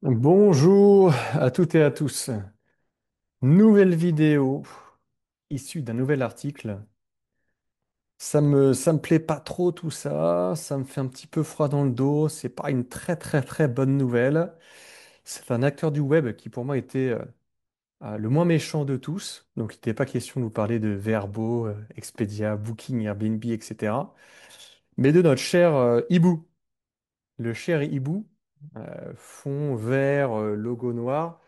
Bonjour à toutes et à tous. Nouvelle vidéo issue d'un nouvel article. Ça me plaît pas trop tout ça, ça me fait un petit peu froid dans le dos, c'est pas une très très très bonne nouvelle. C'est un acteur du web qui pour moi était le moins méchant de tous. Donc il n'était pas question de vous parler de Vrbo, Expedia, Booking, Airbnb, etc. Mais de notre cher Hibou. Le cher hibou, fond vert, logo noir.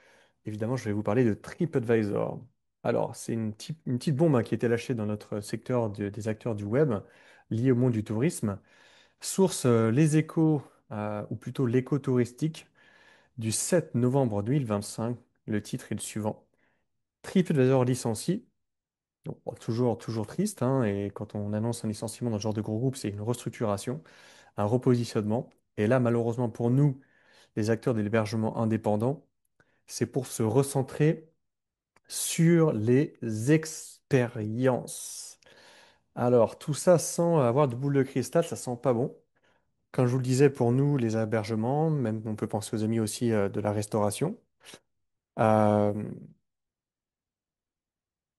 Évidemment, je vais vous parler de TripAdvisor. Alors, c'est une petite bombe hein, qui a été lâchée dans notre secteur des acteurs du web, lié au monde du tourisme. Source Les Échos, ou plutôt l'écho touristique, du 7 novembre 2025. Le titre est le suivant. TripAdvisor licencie. Donc, bon, toujours triste, hein, et quand on annonce un licenciement dans ce genre de gros groupe, c'est une restructuration, un repositionnement. Et là, malheureusement pour nous, les acteurs de l'hébergement indépendant, c'est pour se recentrer sur les expériences. Alors, tout ça sans avoir de boule de cristal, ça sent pas bon. Comme je vous le disais, pour nous, les hébergements, même on peut penser aux amis aussi de la restauration. Euh,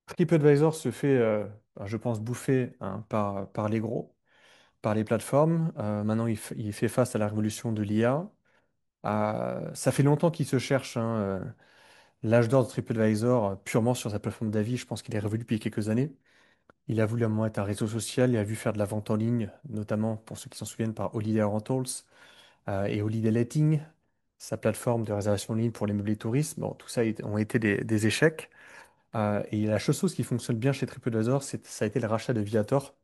TripAdvisor se fait, je pense, bouffer hein, par les gros, par les plateformes. Maintenant, il fait face à la révolution de l'IA. Ça fait longtemps qu'il se cherche, hein, l'âge d'or de TripAdvisor, purement sur sa plateforme d'avis, je pense qu'il est revenu depuis quelques années. Il a voulu à un moment être un réseau social, il a vu faire de la vente en ligne, notamment pour ceux qui s'en souviennent par Holiday Rentals et Holiday Letting, sa plateforme de réservation en ligne pour les meublés touristes. Bon, tout ça ont été des échecs. Et la chose qui fonctionne bien chez TripAdvisor, ça a été le rachat de Viator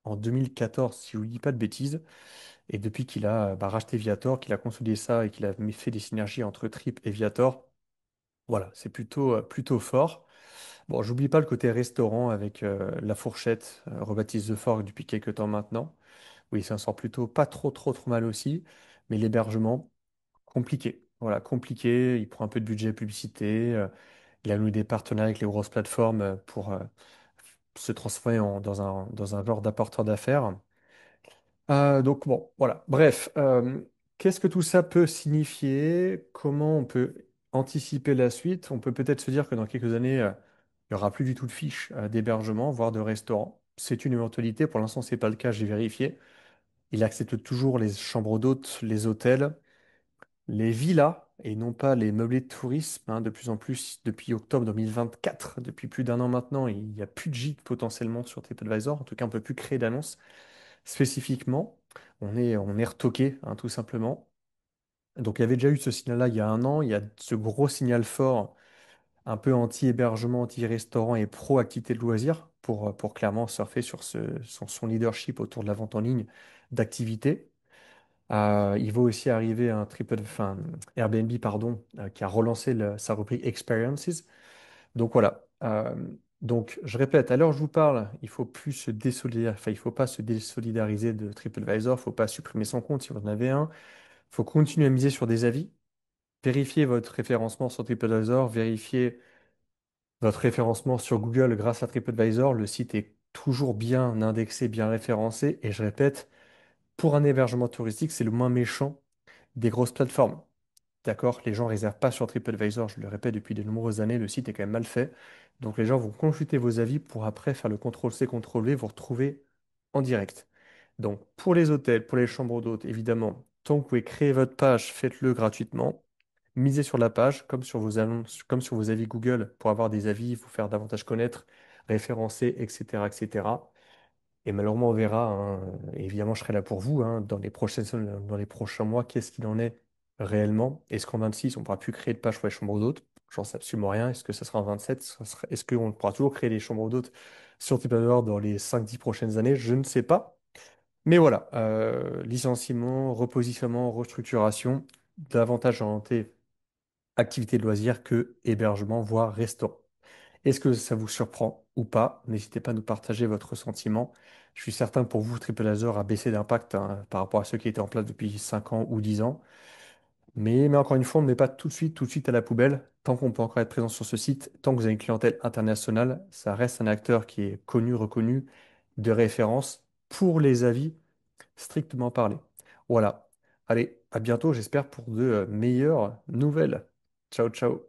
en 2014, si je ne vous dis pas de bêtises. Et depuis qu'il a racheté Viator, qu'il a consolidé ça et qu'il a fait des synergies entre Trip et Viator, voilà, c'est plutôt fort. Bon, j'oublie pas le côté restaurant avec La Fourchette, rebaptisé The Fork depuis quelques temps maintenant. Oui, ça en sort plutôt pas trop mal aussi. Mais l'hébergement, compliqué. Voilà, compliqué. Il prend un peu de budget publicité. Il a noué des partenariats avec les grosses plateformes pour se transformer dans un genre d'apporteur d'affaires. Donc bon, voilà. Bref, qu'est-ce que tout ça peut signifier? Comment on peut anticiper la suite? On peut peut-être se dire que dans quelques années, il n'y aura plus du tout de fiches d'hébergement, voire de restaurants. C'est une éventualité. Pour l'instant, c'est pas le cas. J'ai vérifié. Il accepte toujours les chambres d'hôtes, les hôtels, les villas et non pas les meublés de tourisme. Hein, de plus en plus, depuis octobre 2024, depuis plus d'un an maintenant, il n'y a plus de gîtes potentiellement sur TripAdvisor. En tout cas, on ne peut plus créer d'annonces spécifiquement. On est retoqué, hein, tout simplement. Donc il y avait déjà eu ce signal-là il y a un an. Il y a ce gros signal fort, un peu anti-hébergement, anti-restaurant et pro-activité de loisirs pour clairement surfer sur son leadership autour de la vente en ligne d'activités. Il va aussi arriver enfin, Airbnb, pardon, qui a relancé sa rubrique Experiences. Donc voilà. Donc je répète, à l'heure où je vous parle, il faut plus se désolidariser, enfin il faut pas se désolidariser de TripAdvisor, il faut pas supprimer son compte si vous en avez un. Il faut continuer à miser sur des avis. Vérifiez votre référencement sur TripAdvisor, vérifiez votre référencement sur Google grâce à TripAdvisor. Le site est toujours bien indexé, bien référencé. Et je répète, pour un hébergement touristique, c'est le moins méchant des grosses plateformes. D'accord? Les gens ne réservent pas sur TripAdvisor, je le répète depuis de nombreuses années, le site est quand même mal fait. Donc les gens vont consulter vos avis pour après faire le contrôle-C, contrôle-V, vous retrouver en direct. Donc pour les hôtels, pour les chambres d'hôtes, évidemment, tant que vous pouvez créer votre page, faites-le gratuitement. Misez sur la page, comme sur vos annonces, comme sur vos avis Google, pour avoir des avis, vous faire davantage connaître, référencer, etc., etc. Et malheureusement, on verra, hein, et évidemment, je serai là pour vous, hein, dans les prochains mois, qu'est-ce qu'il en est réellement. Est-ce qu'en 26, on ne pourra plus créer de page pour les chambres d'hôtes? J'en sais absolument rien. Est-ce que ça sera en 27? Est-ce qu'on pourra toujours créer des chambres d'hôtes sur TripAdvisor dans les 5-10 prochaines années? Je ne sais pas. Mais voilà, licenciement, repositionnement, restructuration, davantage orienté activité de loisirs que hébergement, voire restaurant. Est-ce que ça vous surprend ou pas? N'hésitez pas à nous partager votre sentiment. Je suis certain que pour vous, TripAdvisor a baissé d'impact hein, par rapport à ceux qui étaient en place depuis 5 ans ou 10 ans. Mais encore une fois, on ne met pas tout de suite à la poubelle. Tant qu'on peut encore être présent sur ce site, tant que vous avez une clientèle internationale, ça reste un acteur qui est connu, reconnu, de référence pour les avis strictement parlés. Voilà. Allez, à bientôt, j'espère, pour de meilleures nouvelles. Ciao, ciao.